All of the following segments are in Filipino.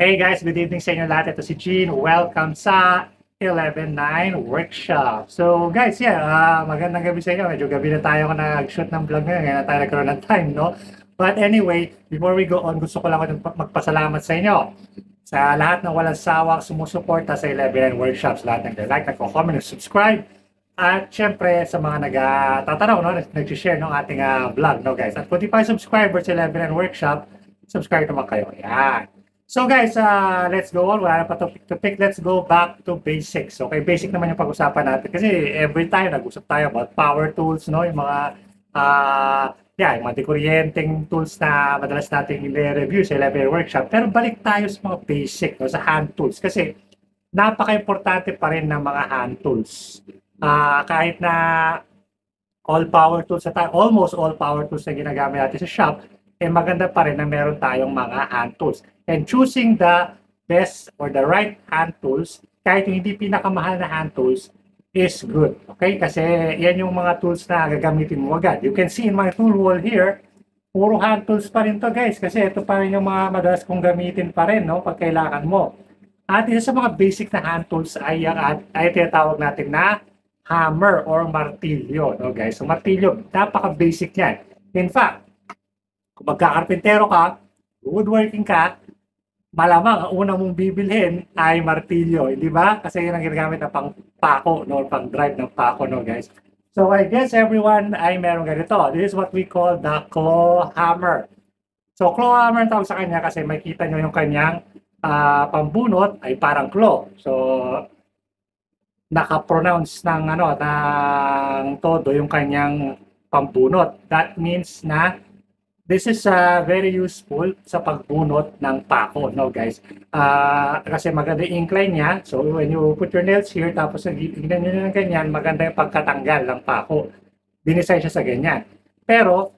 Hey guys, good evening sa inyo lahat. Ito si Gene. Welcome sa 11-9 Workshop. So guys, magandang gabi sa inyo. Medyo gabi na tayo nag-shoot ng vlog ngayon. Ngayon na tayo nagkaroon ng time, no? But anyway, before we go on, gusto ko lang magpasalamat sa inyo. Sa lahat ng walang sawang sumusuporta sa 11-9 Workshops. Lahat ng like, nagko-comment, subscribe. At syempre, sa mga nagtatanong, no? Nag-share ng ating vlog, no guys? At kung di pa subscriber sa 11-9 Workshop, subscribe naman kayo. Yan. So guys, let's go on. Wala na pa topic to pick. Let's go back to basics. Okay, basic naman yung pag-usapan natin. Kasi every time nag-usap tayo about power tools, no? Yung mga, yung mga dekuryenteng tools na madalas natin i-review sa 11 workshop. Pero balik tayo sa mga basic, no? Sa hand tools. Kasi napaka-importante pa rin ng mga hand tools. Kahit na all power tools na tayo, almost all power tools na ginagamit natin sa shop, maganda pa rin na meron tayong mga hand tools. And choosing the best or the right hand tools, kahit hindi pinakamahal na hand tools, is good. Okay? Kasi yan yung mga tools na gagamitin mo agad. You can see in my tool wall here, puro hand tools pa rin to guys. Kasi ito pa rin yung mga madalas kong gamitin pa rin, no? Pag kailangan mo. At isa sa mga basic na hand tools ay tinatawag natin na hammer or martilyo. No, guys? So martilyo, napaka-basic yan. In fact, kung magkakarpintero ka, woodworking ka, malamang ang una mong bibilhin ay martilyo, di ba? Kasi yun ang ginagamit na pang pako, no? Pang drive ng pako, no guys? So I guess everyone ay meron ganito. This is what we call the claw hammer. So claw hammer ang tawag sa kanya kasi makita nyo yung kanyang pambunot ay parang claw. So naka-pronounce ng todo yung kanyang pambunot. That means na this is very useful sa pagbunot ng pako, no guys? Kasi maganda yung incline niya. So when you put your nails here, tapos tignan nyo ng ganyan, maganda yung pagkatanggal ng pako. Dinesign siya sa ganyan. Pero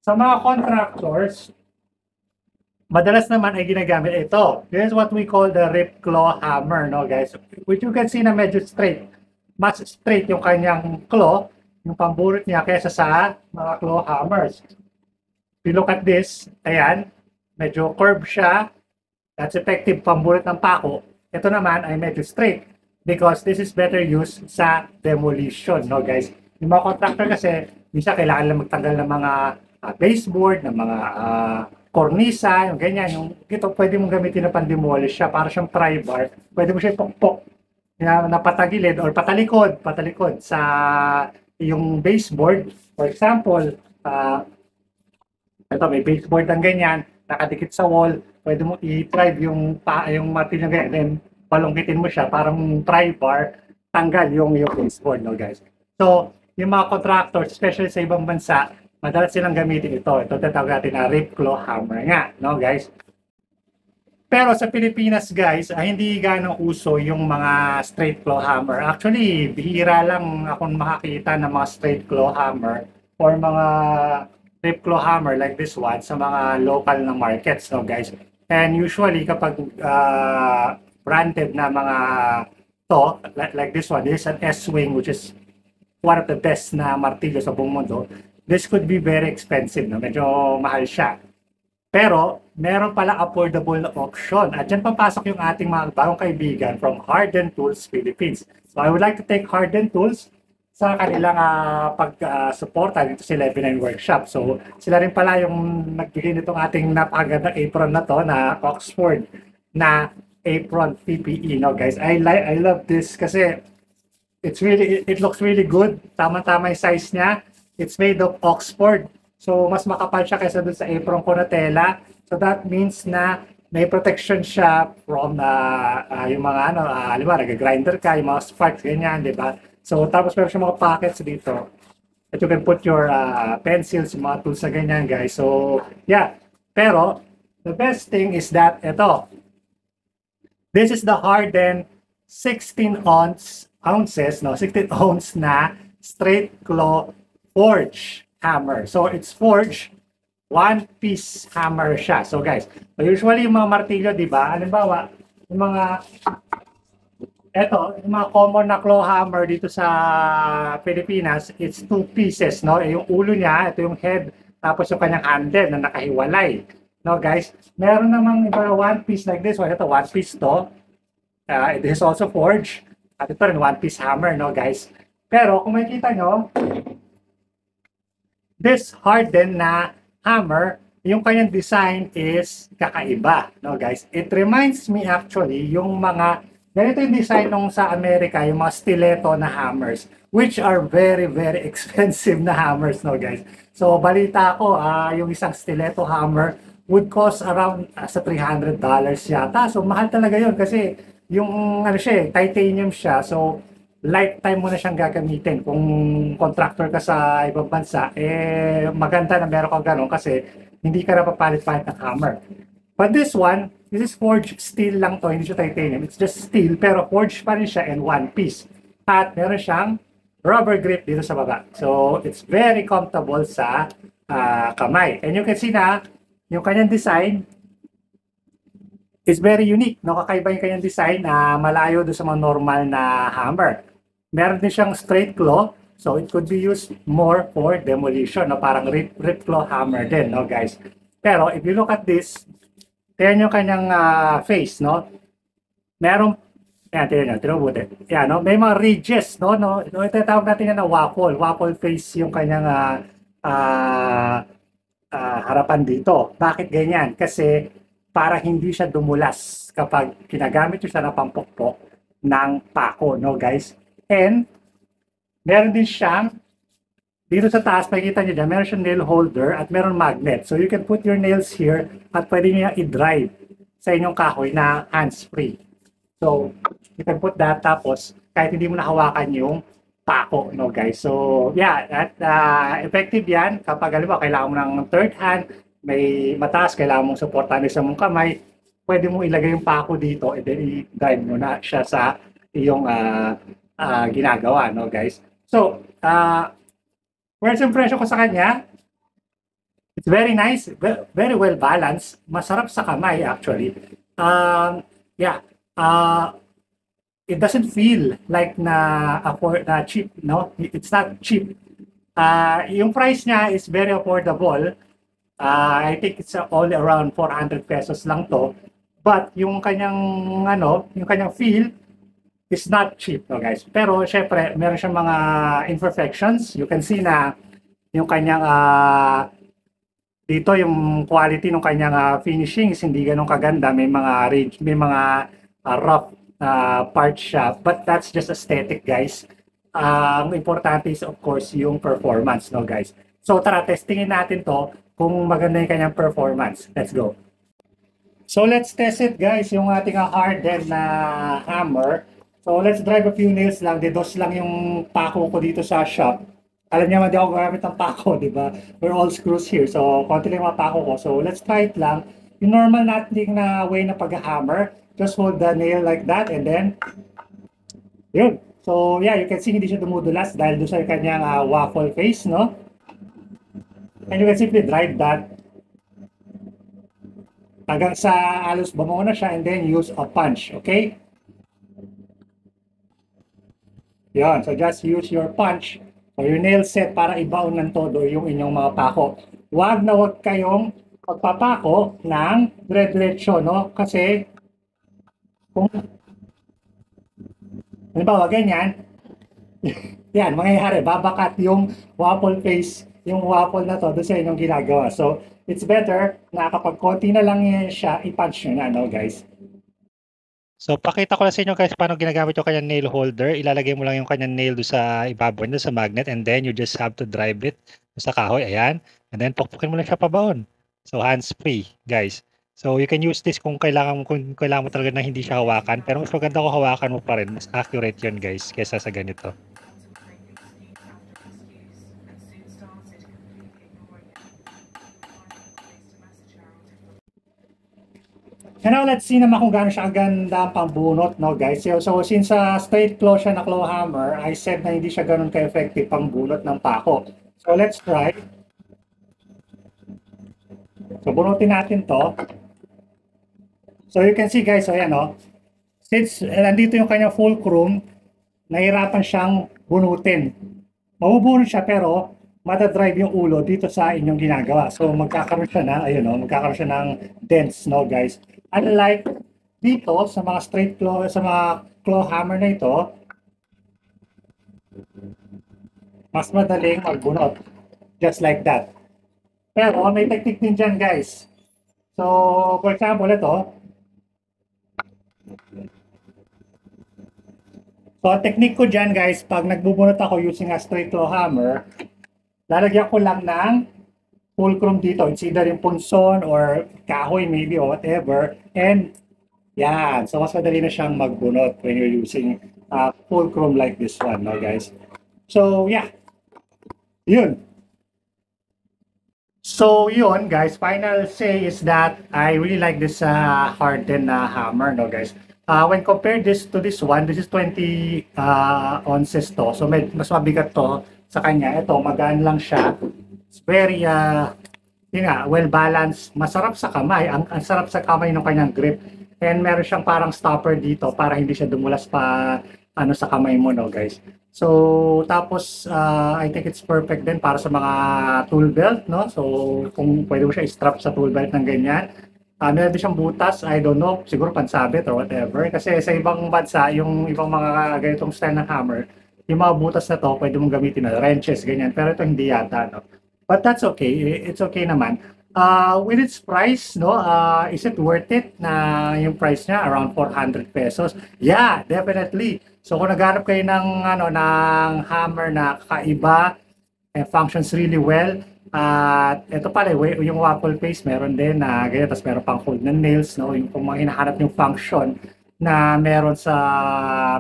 sa mga contractors, madalas naman ay ginagamit ito. This is what we call the rip claw hammer, no guys? Which you can see na medyo straight. Mas straight yung kanyang claw, yung pambunot niya kaysa sa mga claw hammers. If you look at this, ayan, medyo curved siya. That's effective pambunot ng pako. Ito naman ay medyo straight because this is better used sa demolition, no guys? Yung mga contractor kasi, minsan kailangan lang magtanggal ng mga baseboard, ng mga cornisa, yung ganyan. Yung ito, pwede mong gamitin na pan-demolish siya. Para siyang pry bar. Pwede mo siya ipokpok na patagilid or patalikod sa yung baseboard. For example, ito, may baseboard ng ganyan, nakadikit sa wall, pwede mo i-drive yung martilyo ng ganyan, then palungkitin mo siya, parang pry bar, tanggal yung baseboard, no guys? So, yung mga contractors, especially sa ibang bansa, madalas silang gamitin ito. Ito tatawag natin na rip claw hammer nga, no guys? Pero sa Pilipinas, guys, hindi ganong uso yung mga straight claw hammer. Actually, bihira lang akong makakita ng mga straight claw hammer or mga rip claw hammer like this one sa mga local na markets, no guys? And usually kapag branded na mga to, like this one, this is an S-Wing which is one of the best na martilyo sa buong mundo. This could be very expensive, no? Medyo mahal siya. Pero meron pala affordable na option. At dyan papasok yung ating mga bagong kaibigan from Harden Tools Philippines. So I would like to thank Harden Tools sa kanilang pag-suporta dito sa 11-9 Workshop. So, sila rin pala yung nagbigay nitong ating napakagandang apron na to, na Oxford na apron PPE, no guys? I love this kasi it looks really good. Tama-tama yung size niya. It's made of Oxford. So, mas makapal siya kaysa dun sa apron ko na tela. So, that means na may protection siya from yung mga halimbawa, nag-grinder ka, yung mga sparks, ganyan, di ba? So, tapos meron siya mga pockets dito that you can put your pencils, yung mga tools na ganyan, guys. So, yeah. Pero, the best thing is that, ito. This is the Harden 16 ounces na straight claw forge hammer. So, it's forged, one-piece hammer siya. So, guys, so usually yung mga martilyo, di ba? Halimbawa, yung mga yung mga common na claw hammer dito sa Pilipinas, it's 2 pieces, no? Yung ulo niya, ito yung head, tapos yung kanyang handle na nakahiwalay. no guys. Meron namang iba one piece like this one. Ito, one piece to. It is also forged. At ito rin, one piece hammer, no guys. Pero kung makikita nyo, this hardened na hammer, yung kanyang design is kakaiba, no guys. It reminds me actually yung mga, ganito yung design nung sa Amerika, yung mga stiletto na hammers, which are very, very expensive na hammers, no guys. So, balita ko, yung isang stiletto hammer would cost around sa $300 yata. So, mahal talaga yun kasi yung ano siya, titanium siya. So, lifetime mo na siyang gagamitin. Kung contractor ka sa ibang bansa, maganda na meron kang ganun kasi hindi ka na papalit-palit ng hammer. But this one, this is forged steel lang to, hindi siya titanium. It's just steel, pero forged pa rin siya in one piece. At meron siyang rubber grip dito sa baba. So, it's very comfortable sa kamay. And you can see na, yung kanyang design, is very unique. No? Kakaiba yung kanyang design na malayo doon sa mga normal na hammer. Meron din siyang straight claw, so it could be used more for demolition, no? Parang rip claw hammer din, no guys. Pero if you look at this, tingnan yung kanyang face, no? Meron, tingnan nyo, tinubuti. Yan, no? May mga ridges, no? Ito tawag natin yan na waffle face yung kanyang harapan dito. Bakit ganyan? Kasi para hindi siya dumulas kapag ginagamit nyo siya na pampukpok ng pako, no guys? And meron din siyang dito sa taas, makikita nyo dyan, meron siyang nail holder at meron magnet. So you can put your nails here at pwede nyo i-drive sa inyong kahoy na hands-free. So you can put that, tapos kahit hindi mo nahawakan yung pako, no guys? So yeah, at effective yan kapag alam mo, kailangan mo ng third hand, may mataas, kailangan mong supportan sa mong kamay, pwede mo ilagay yung pako dito and then i-drive mo na siya sa iyong ginagawa, no guys? So, first impression ko sa kanya, it's very nice, very well balanced, masarap sa kamay actually. Yeah, it doesn't feel like na cheap, no? It's not cheap. Yung price niya is very affordable. I think it's only around 400 pesos lang to. But yung kanyang yung kanyang feel is not cheap, no guys. Pero syempre, meron siyang mga imperfections. You can see na yung kanyang dito yung quality ng kanyang finishing is hindi ganun kaganda. May mga rough parts siya, but that's just aesthetic, guys. Ang importante is of course yung performance, no guys. So tara, testingin natin to kung maganda yung kanyang performance. Let's go. So let's test it, guys, yung ating hardened na hammer. So let's drive a few nails lang. Dedos lang yung pako ko dito sa shop. Alam niya, hindi ako gamit ng pako, di ba? We're all screws here. So konti lang yung mga pako ko. So let's try it lang. Yung normal natin na way na pag-hammer. Just hold the nail like that and then yun. So yeah, you can see hindi siya dumudulas dahil doon sa kanyang waffle face, no? And you can simply drive that hanggang sa halos bumungo na siya and then use a punch, okay? Yan, so just use your punch or your nail set para ibaon ng todo yung inyong mga pako. Huwag na huwag kayong pagpapako ng dire-diretso, no? Kasi kung halimbawa ganyan, yan, mangyayari, babakat yung waffle face, yung waffle na to doon sa inyong ginagawa. So, it's better na kapag konti na lang siya, i-punch nyo na, no guys? So, pakita ko lang sa inyo guys paano ginagamit yung kanyang nail holder. Ilalagay mo lang yung kanyang nail doon sa ibabaw doon sa magnet and then you just have to drive it sa kahoy. Ayan. And then, pukpukin mo lang siya pabaon. So, hands-free, guys. So, you can use this kung kailangan mo talaga na hindi siya hawakan. Pero mas maganda kung hawakan mo pa rin. Mas accurate yun, guys, kaysa sa ganito. And now, let's see naman kung gaano siya kaganda ang pambunot, no guys. So since straight claw siya na claw hammer, I said na hindi siya ganun ka-effective pambunot ng pako. So let's try. So bunutin natin to. So you can see guys, so ayan o. Since nandito yung kanyang fulcrum, nahirapan siyang bunutin. Mabubunot siya pero matadrive yung ulo dito sa inyong ginagawa. So magkakaroon siya na, ayun no, magkakaroon siya ng dents, no guys. Unlike dito sa mga straight claw, sa mga claw hammer na ito, mas madaling magbunot. Just like that. Pero may technique din dyan guys. So for example ito, so ang technique ko dyan guys, pag nagbubunot ako using a straight claw hammer, lalagyan ko lang ng fulcrum dito. It's either yung punson or kahoy maybe or whatever. And yan. So mas madali na siyang magbunot when you're using fulcrum like this one, no guys? So yeah. Yun. So yun guys, final say is that I really like this hardened hammer, no guys? When compared this to this one, this is 20 ounces to. So mas mabigat to sa kanya. Ito, magaan lang siya. It's very, yun nga, well balanced. Masarap sa kamay. Ang sarap sa kamay ng kanyang grip. And meron siyang parang stopper dito para hindi siya dumulas pa ano sa kamay mo, no guys. So, tapos, I think it's perfect din para sa mga tool belt, no? So, kung pwede mo siya i-strap sa tool belt ng ganyan. Meron din siyang butas, I don't know, siguro pansabit or whatever. Kasi sa ibang bansa, yung ibang mga ganitong style ng hammer, yung mga butas na to, pwede mong gamitin na wrenches, ganyan. Pero ito hindi yata, no? But that's okay. It's okay naman. With its price, no, is it worth it na yung price niya around 400 pesos? Yeah, definitely. So kung naghanap kayo ng ano ng hammer na kakaiba and functions really well, at ito pala yung waffle face meron din na ganyan, tapos meron pang hold ng nails, no, yung kung mga hinahanap yung function na meron sa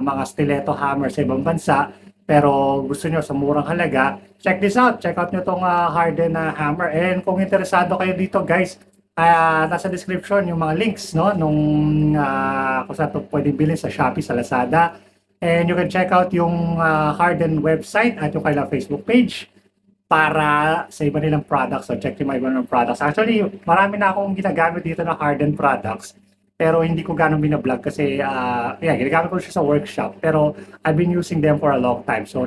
mga stiletto hammer sa ibang bansa, pero gusto nyo sa murang halaga, check this out. Check out nyo itong hardened hammer. And kung interesado kayo dito guys, nasa description yung mga links, no, nung kung saan ito pwedeng bilhin sa Shopee, sa Lazada. And you can check out yung hardened website at yung kailang Facebook page para sa iba nilang products. So check yung mga iba nilang products. Actually, marami na akong ginagamit dito na hardened products. Pero hindi ko ganun binablog kasi ginagamit ko siya sa workshop. Pero I've been using them for a long time. So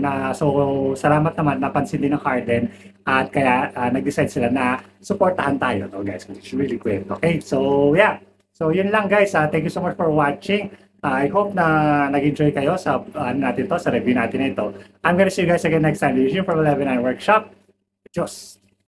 salamat naman, napansin din ng Harden at kaya nag-decide sila na supportahan tayo, no, guys. It's really great. Okay, so yeah. So yun lang guys. Thank you so much for watching. I hope na nag-enjoy kayo sa natin to, sa review natin ito. I'm gonna see you guys again next time. This is from 11 Workshop. Diyos!